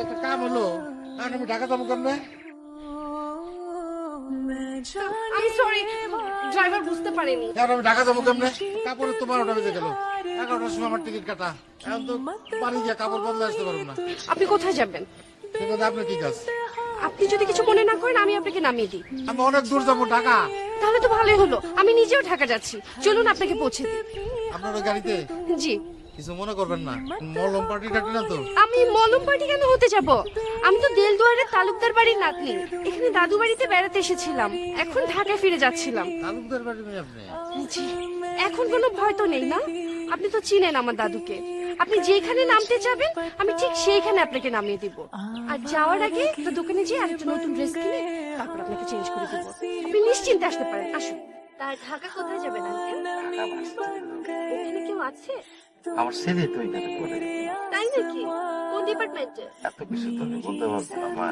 একটা কাম হলো, আমি ঢাকা যাবো কেমনে? আমি সরি, ড্রাইভার বুঝতে পারেনি। আমি ঢাকা যাবো কেমনে? কাপড়ের তো 12টা বেজে গেল, 11টার সময় আমার টিকিট কাটা। এখন তো বাড়ি গিয়ে কাপড় বদলে আসতে পারবো না। আপনি কোথায় যাবেন? আপনার কি কাজ? আপনি যদি কিছু মনে না করেন আমি আপনাকে নামিয়ে দিই। আমি অনেক দূর যাবো, ঢাকা। তাহলে তো ভালোই হলো, আমি নিজেও ঢাকা যাচ্ছি, চলুন আপনাকে পৌঁছে দিই। আপনার ওই গাড়িতে? জি। কিছু মনে করবেন না, মলম পার্টি টাটি না তো? আমি মলম পার্টি কেন হতে যাব? আমি তো দেলদুয়ারের তালুকদার বাড়ির নাতনি, এখানে দাদু বাড়িতে বেড়াতে এসেছিলাম, এখন ঢাকায় ফিরে যাচ্ছিলাম। তালুকদার বাড়ি মেয়ে আপনি? জি। এখন কোনো ভয় তো নেই না? আপনি তো চিনেন আমার দাদুকে, আপনি যেখানে নামতে যাবেন আমি ঠিক সেইখানে আপনাকে নামিয়ে দিব। আর যাওয়ার আগে তো দোকানে যেয়ে আরেকটা নতুন ড্রেস কিনে তারপর আপনাকে চেঞ্জ করে দিব। আপনি নিশ্চিন্তে আসতে পারেন, আসুন। তার ঢাকা কোথায় যাবেন আঙ্কেল? এখানে কেউ আছে? আমার ছেলে তো এখানে পড়ে। তাই নাকি? কোন ডিপার্টমেন্টে? এত কিছু তো আমি বলতে পারবো না মা।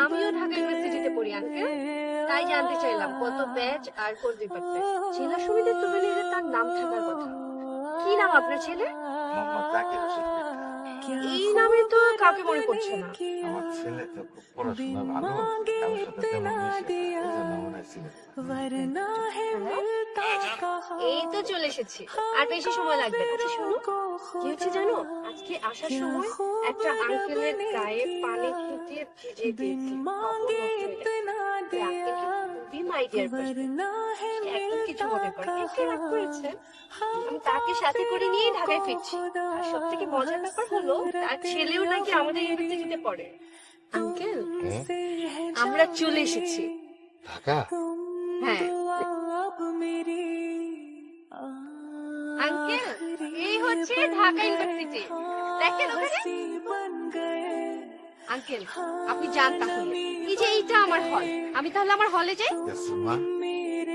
আমিও ঢাকা ইউনিভার্সিটিতে পড়ি আঙ্কেল, তাই জানতে চাইলাম কত ব্যাচ আর কোন ডিপার্টমেন্ট। জেলা সমিতি সুবেনিরে তার নাম থাকার কথা। কি নাম আপনার ছেলে? মোহাম্মদ জাকির হোসেন। এই নামে তো কাউকে মনে পড়ছে না। আমার ছেলে তো খুব পড়াশোনা ভালো, কারোর সাথে তেমন মিশে না, এই জন্য মনে হয়েছিল। এই তো চলে এসেছি, আর বেশি সময় লাগবে না। আচ্ছা শোনো, কি হচ্ছে জানো, আজকে আসার সময় একটা আঙ্কেলের গায়ে পানি ছিটিয়ে ভিজিয়ে দিয়েছি, কখন নষ্ট হয়ে গেছে। ওই আঙ্কেলকে খুবই মাই ডিয়ার পার্সন, একদম কিছু মনে করে না, একটু রাগ করেছে। আমি তাকে সাথে করে নিয়ে ঢাকায় ফিরছি। আর সব থেকে মজার ব্যাপার হলো তার ছেলেও নাকি আমাদের ইউনিভার্সিটিতে পড়ে। আঙ্কেল, আমরা চলে এসেছি ঢাকা? হ্যাঁ। আঙ্কেল, এই হচ্ছে ঢাকা ইউনিভার্সিটি, দেখেন ওখানে। আঙ্কেল, আপনি যান তাহলে, এই যে এইটা আমার হল, আমি তাহলে আমার হলে যাই। Yes, মা,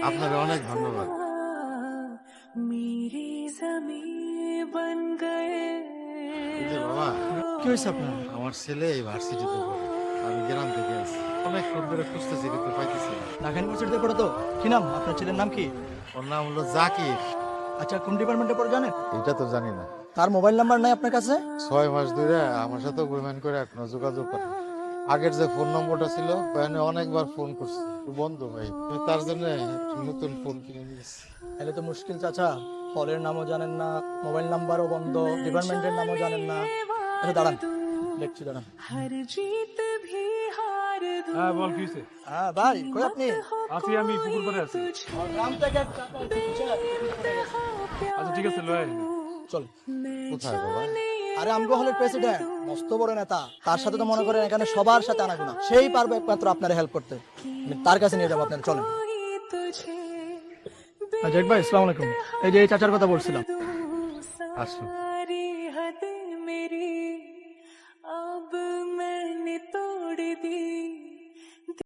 আপনার অনেক ধন্যবাদ। এই যে বাবা, কি হয়েছে আপনার? আমার ছেলে এই ভার্সিটিতে পড়ে, আমি গ্রাম থেকে আসছি, অনেক ফোন করে খুঁজতেছি কিন্তু পাইতেছি না। ঢাকা ইউনিভার্সিটিতে পড়ে তো? কি নাম আপনার ছেলের নাম কি? ওর নাম হলো জাকির। আচ্ছা, কোন ডিপার্টমেন্টে পড়ে জানেন? এটা তো জানি না। তার মোবাইল নাম্বার নাই আপনার কাছে? 6 মাস ধরে আমার সাথে অভিমান করে এখনো যোগাযোগ করে। আগের যে ফোন নম্বরটা ছিল ওখানে অনেকবার ফোন করছি, বন্ধ ভাই, তার জন্য নতুন ফোন কিনে নিয়েছি। তাহলে তো মুশকিল চাচা, হলের নামও জানেন না, মোবাইল নাম্বারও বন্ধ, ডিপার্টমেন্টের নামও জানেন না। আচ্ছা দাঁড়ান, দেখছি দাঁড়ান। হ্যাঁ বল, কি হয়েছে? হ্যাঁ ভাই, কই আপনি? আছি, আমি পুকুর পাড়ে আছি। গ্রাম থেকে এক চাচা এসেছে, আচ্ছা ঠিক আছে, লয়। চল। কোথায় বাবা? আরে আমগো হলের প্রেসিডেন্ট, মস্ত বড় নেতা, তার সাথে তো মনে করেন এখানে সবার সাথে আনাগোনা, সেই পারবে একমাত্র আপনার হেল্প করতে। আমি তার কাছে নিয়ে যাবো, আপনার চলেন। জাক ভাই, আসসালামু আলাইকুম। এই যে এই চাচার কথা বলছিলাম। আসুন।